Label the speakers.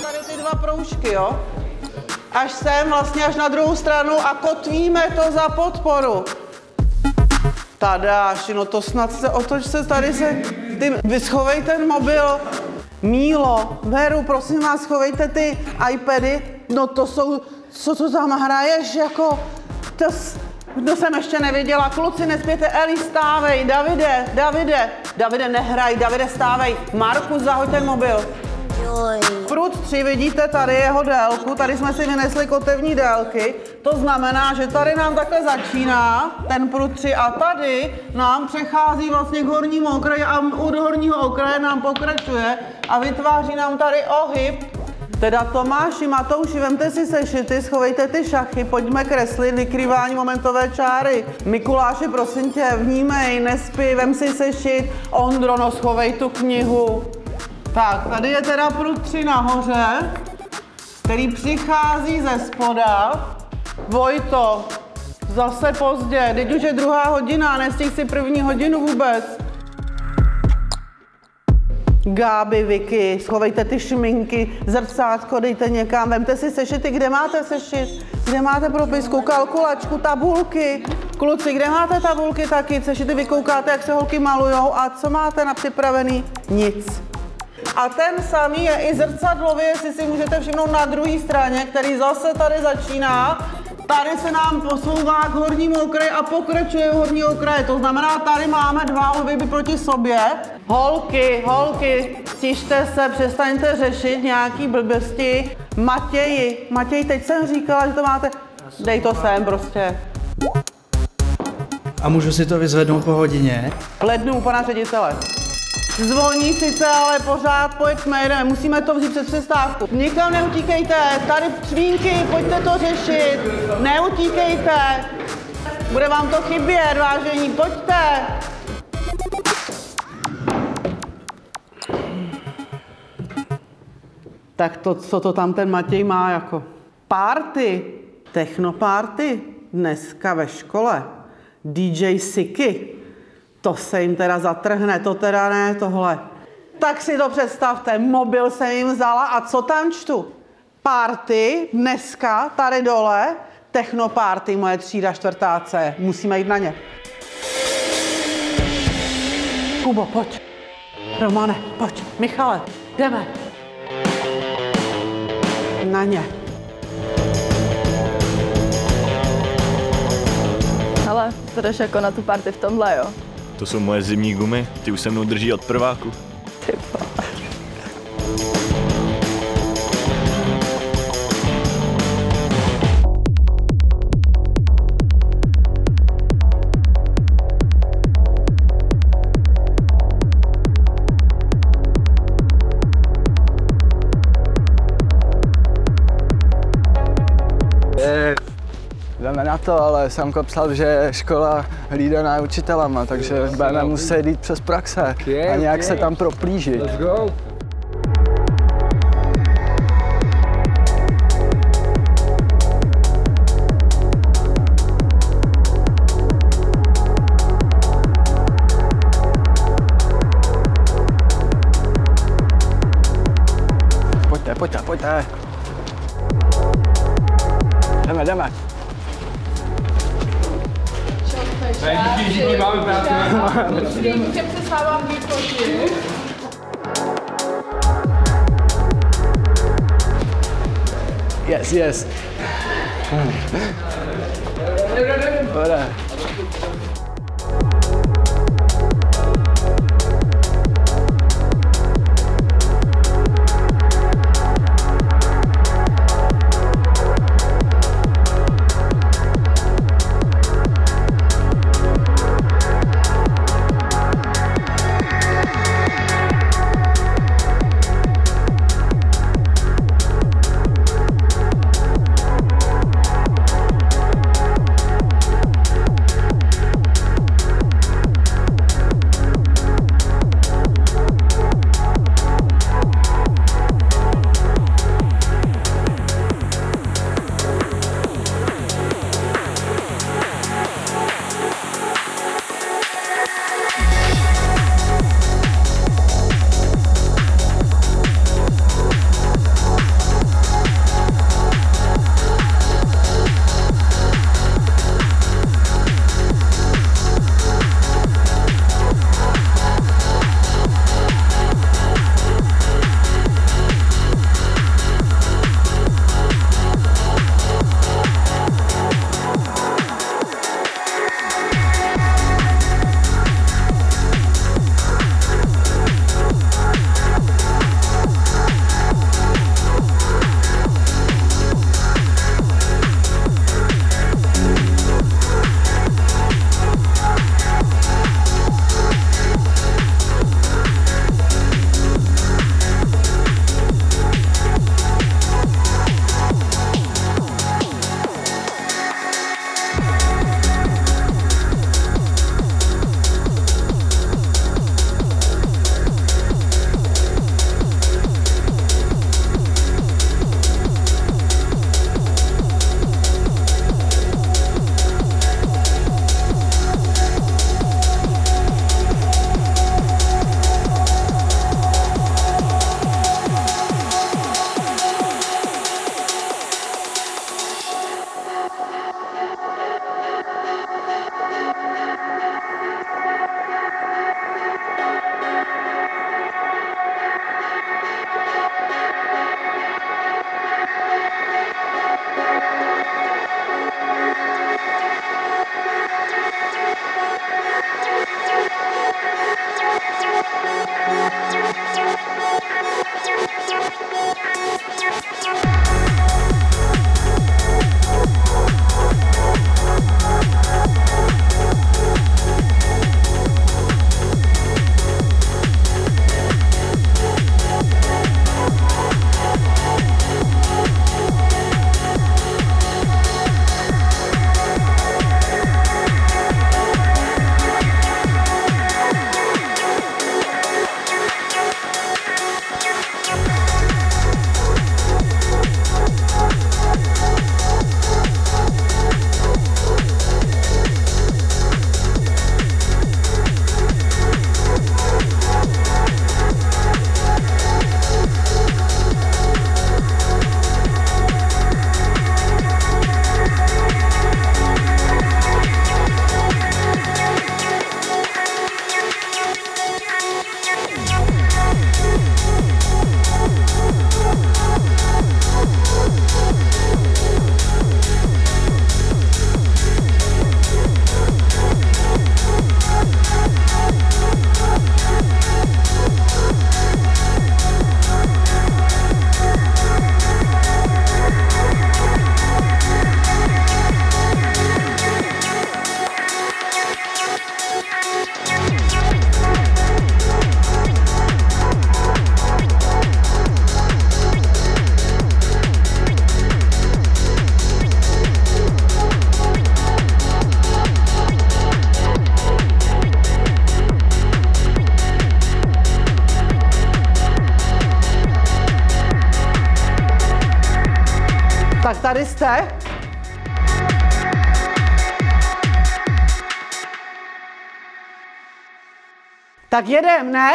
Speaker 1: tady ty dva proužky, jo? Až sem, vlastně až na druhou stranu a kotvíme to za podporu. Tadáš, no to snad se, otoč se tady se, ty, vyschovej ten mobil. Mílo, Veru, prosím vás, schovejte ty iPady, no to jsou, co to tam hraješ, jako, to jsem ještě neviděla, kluci, nespěte, Eli, stávej, Davide, nehraj, Davide, stávej, Marku, zahoď ten mobil. Prut 3, vidíte tady jeho délku, tady jsme si vynesli kotevní délky, to znamená, že tady nám takhle začíná ten prut 3 a tady nám přechází vlastně k hornímu okraji a od horního okraje nám pokračuje a vytváří nám tady ohyb. Teda Tomáši, Matouši, vemte si sešity, schovejte ty šachy, pojďme kreslit vykrývání momentové čáry. Mikuláši, prosím tě, vnímej, nespí, vem si sešit, Ondrono, schovej tu knihu. Tak, tady je teda prut 3 nahoře, který přichází ze spoda. Vojto, zase pozdě, teď už je 2. hodina, nestihl si 1. hodinu vůbec. Gáby, Vicky, schovejte ty šminky, zrcátko dejte někam, vemte si sešity, kde máte sešit, kde máte propisku, kalkulačku, tabulky. Kluci, kde máte tabulky taky, sešity vykoukáte, jak se holky malujou a co máte na připravený? Nic. A ten samý je i zrcadlově, jestli si můžete všimnout na druhé straně, který zase tady začíná. Tady se nám posouvá k hornímu okraji a pokračuje v horní okraji. To znamená, tady máme 2 ohyby proti sobě. Holky, stište se, přestaňte řešit nějaký blbosti. Matěj, teď jsem říkala, že to máte. Dej to sem prostě.
Speaker 2: A můžu si to vyzvednout po hodině?
Speaker 1: Lednu pana ředitele. Zvoní sice, ale pořád pojďme, jdeme, musíme to vzít před přestávku. Nikam neutíkejte, tady třmínky, pojďte to řešit, neutíkejte. Bude vám to chybět, vážení, pojďte. Tak to, co to tam ten Matěj má jako? Party, technoparty, dneska ve škole, DJ Siky. To se jim teda zatrhne, to teda ne, tohle. Tak si to představte, mobil jsem jim vzala a co tam čtu? Party, dneska, tady dole, technoparty, moje třída 4. C, musíme jít na ně. Kubo, pojď. Romane, pojď. Michale, jdeme. Na ně.
Speaker 3: Hele, to jdeš jako na tu party v tomhle, jo?
Speaker 4: To jsou moje zimní gumy, ty už se mnou drží od prváku.
Speaker 3: Ty vole.
Speaker 5: Jdeme na to, ale Samko psal, že je škola hlídaná učitelama, takže budeme muset jít přes praxe a nějak se tam proplížit. Let's go. Pojďte. Jdeme.
Speaker 6: Všichni máme práci.
Speaker 1: Tě přestávám být fotit.
Speaker 5: Yes. Dobré.
Speaker 1: Tady jste? Tak jedem, ne?